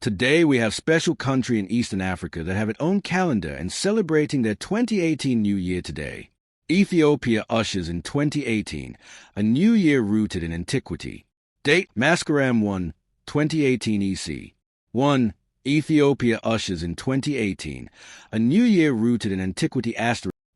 Today we have special country in Eastern Africa that have its own calendar and celebrating their 2018 New Year today. Ethiopia ushers in 2018, a new year rooted in antiquity. Date Meskerem 1, 2018 EC. 1. Ethiopia ushers in 2018, a new year rooted in antiquity.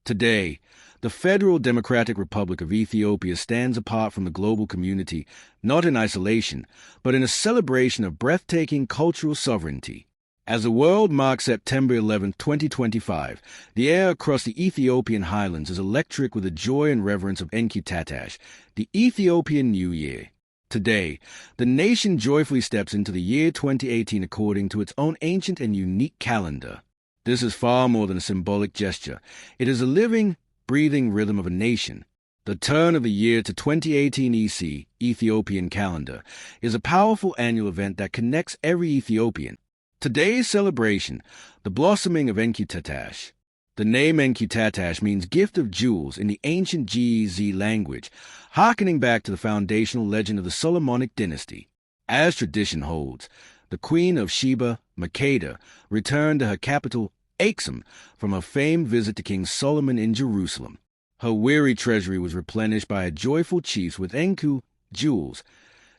Today, the Federal Democratic Republic of Ethiopia stands apart from the global community, not in isolation, but in a celebration of breathtaking cultural sovereignty. As the world marks September 11, 2025, the air across the Ethiopian highlands is electric with the joy and reverence of Enkutatash, the Ethiopian New Year. Today, the nation joyfully steps into the year 2018 according to its own ancient and unique calendar. This is far more than a symbolic gesture. It is a living, breathing rhythm of a nation. The turn of the year to 2018 EC, Ethiopian calendar, is a powerful annual event that connects every Ethiopian. Today's celebration, the blossoming of Enkutatash. The name Enkutatash means gift of jewels in the ancient Gez language, harkening back to the foundational legend of the Solomonic dynasty. As tradition holds, the Queen of Sheba, Makeda, returned to her capital, Aksum, from her famed visit to King Solomon in Jerusalem. Her weary treasury was replenished by a joyful chief with Enku, jewels,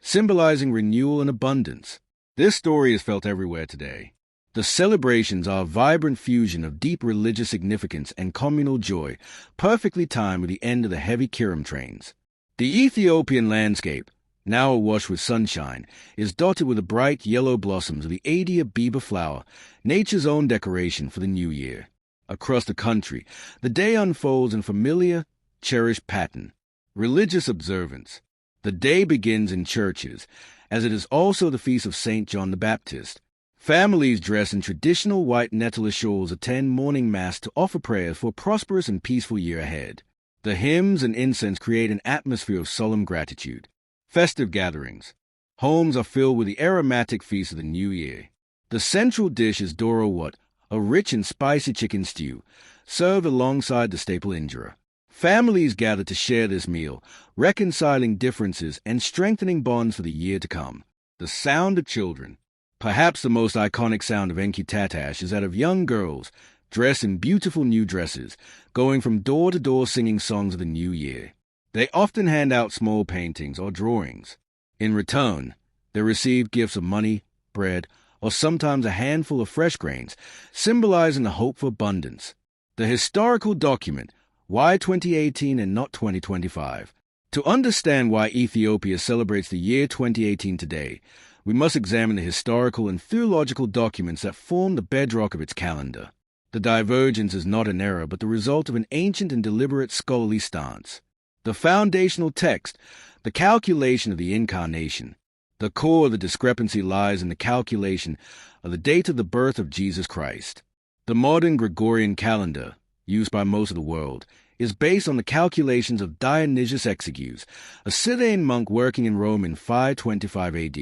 symbolizing renewal and abundance. This story is felt everywhere today. The celebrations are a vibrant fusion of deep religious significance and communal joy, perfectly timed with the end of the heavy Kiram trains. The Ethiopian landscape, now awash with sunshine, is dotted with the bright yellow blossoms of the Adia Biba flower, nature's own decoration for the new year. Across the country, the day unfolds in familiar, cherished pattern. Religious observance. The day begins in churches, as it is also the feast of St. John the Baptist. Families dressed in traditional white nettle shawls attend morning mass to offer prayers for a prosperous and peaceful year ahead. The hymns and incense create an atmosphere of solemn gratitude. Festive gatherings. Homes are filled with the aromatic feast of the new year. The central dish is Doro Wat, a rich and spicy chicken stew, served alongside the staple injera. Families gather to share this meal, reconciling differences and strengthening bonds for the year to come. The sound of children. Perhaps the most iconic sound of Enkutatash is that of young girls, dressed in beautiful new dresses, going from door to door singing songs of the new year. They often hand out small paintings or drawings. In return, they receive gifts of money, bread, or sometimes a handful of fresh grains, symbolizing the hope for abundance. The historical document, why 2018 and not 2025? To understand why Ethiopia celebrates the year 2018 today, we must examine the historical and theological documents that form the bedrock of its calendar. The divergence is not an error, but the result of an ancient and deliberate scholarly stance. The foundational text, the calculation of the incarnation. The core of the discrepancy lies in the calculation of the date of the birth of Jesus Christ. The modern Gregorian calendar, used by most of the world, is based on the calculations of Dionysius Exiguus, a Cyprian monk working in Rome in 525 AD.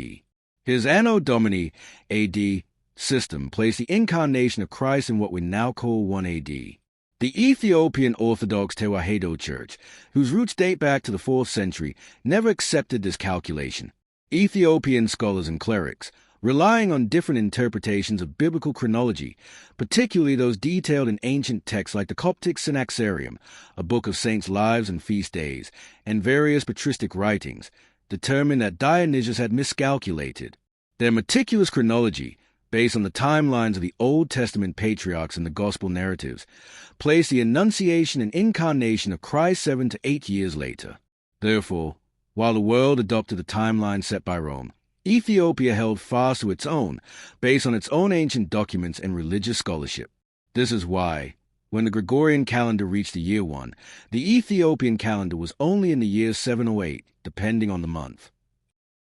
His Anno Domini AD system placed the incarnation of Christ in what we now call 1 AD. The Ethiopian Orthodox Tewahedo Church, whose roots date back to the 4th century, never accepted this calculation. Ethiopian scholars and clerics, relying on different interpretations of biblical chronology, particularly those detailed in ancient texts like the Coptic Synaxarium, a book of saints' lives and feast days, and various patristic writings, determined that Dionysius had miscalculated. Their meticulous chronology, based on the timelines of the Old Testament patriarchs and the Gospel narratives, placed the Annunciation and Incarnation of Christ 7 to 8 years later. Therefore, while the world adopted the timeline set by Rome, Ethiopia held fast to its own, based on its own ancient documents and religious scholarship. This is why, when the Gregorian calendar reached the year 1, the Ethiopian calendar was only in the year 7 or 8, depending on the month.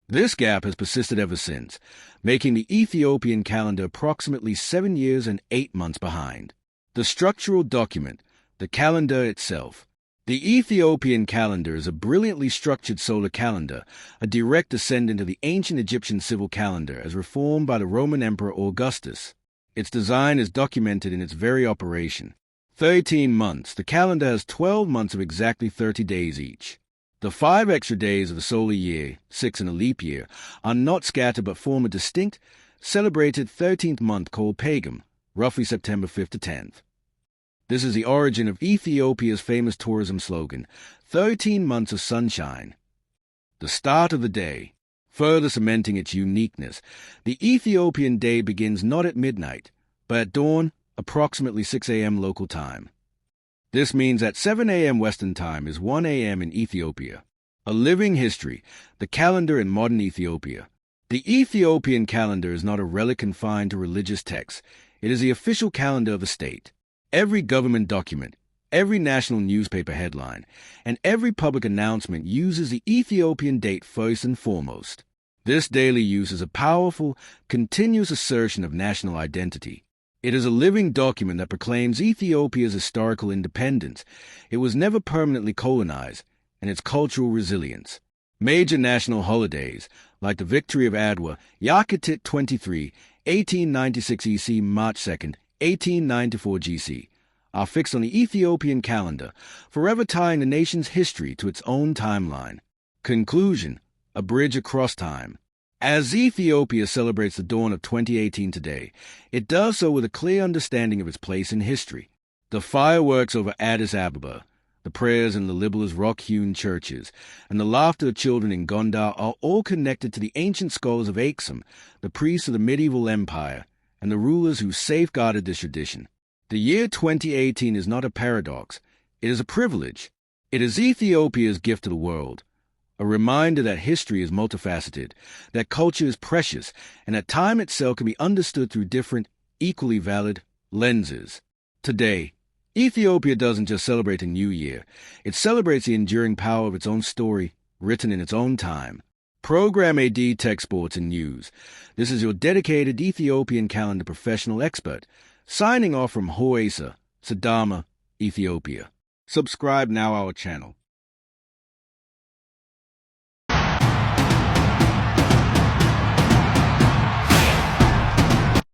This gap has persisted ever since, making the Ethiopian calendar approximately 7 years and 8 months behind. The structural document, the calendar itself. The Ethiopian calendar is a brilliantly structured solar calendar, a direct descendant of the ancient Egyptian civil calendar as reformed by the Roman Emperor Augustus. Its design is documented in its very operation. 13 months, the calendar has 12 months of exactly 30 days each. The 5 extra days of the solar year, 6 in a leap year, are not scattered but form a distinct, celebrated 13th month called Pagum, roughly September 5th to 10th. This is the origin of Ethiopia's famous tourism slogan, 13 months of sunshine. The start of the day. Further cementing its uniqueness, the Ethiopian day begins not at midnight, but at dawn, approximately 6 a.m. local time. This means that 7 a.m. Western time is 1 a.m. in Ethiopia. A living history, the calendar in modern Ethiopia. The Ethiopian calendar is not a relic confined to religious texts. It is the official calendar of the state. Every government document, every national newspaper headline, and every public announcement uses the Ethiopian date first and foremost. This daily use is a powerful, continuous assertion of national identity. It is a living document that proclaims Ethiopia's historical independence. It was never permanently colonized, and its cultural resilience. Major national holidays, like the victory of Adwa, Yakatit 23, 1896 EC, March 2nd, 1894 GC, are fixed on the Ethiopian calendar, forever tying the nation's history to its own timeline. Conclusion: a bridge across time. As Ethiopia celebrates the dawn of 2018 today, it does so with a clear understanding of its place in history. The fireworks over Addis Ababa, the prayers in Lalibella's rock-hewn churches, and the laughter of children in Gondar are all connected to the ancient scholars of Aksum, the priests of the medieval empire, and the rulers who safeguarded this tradition. The year 2018 is not a paradox. It is a privilege. It is Ethiopia's gift to the world, a reminder that history is multifaceted, that culture is precious, and that time itself can be understood through different, equally valid lenses. Today, Ethiopia doesn't just celebrate a new year. It celebrates the enduring power of its own story, written in its own time. Program AD Tech Sports and News. This is your dedicated Ethiopian calendar professional expert, signing off from Hoesa, Sidama, Ethiopia. Subscribe now our channel.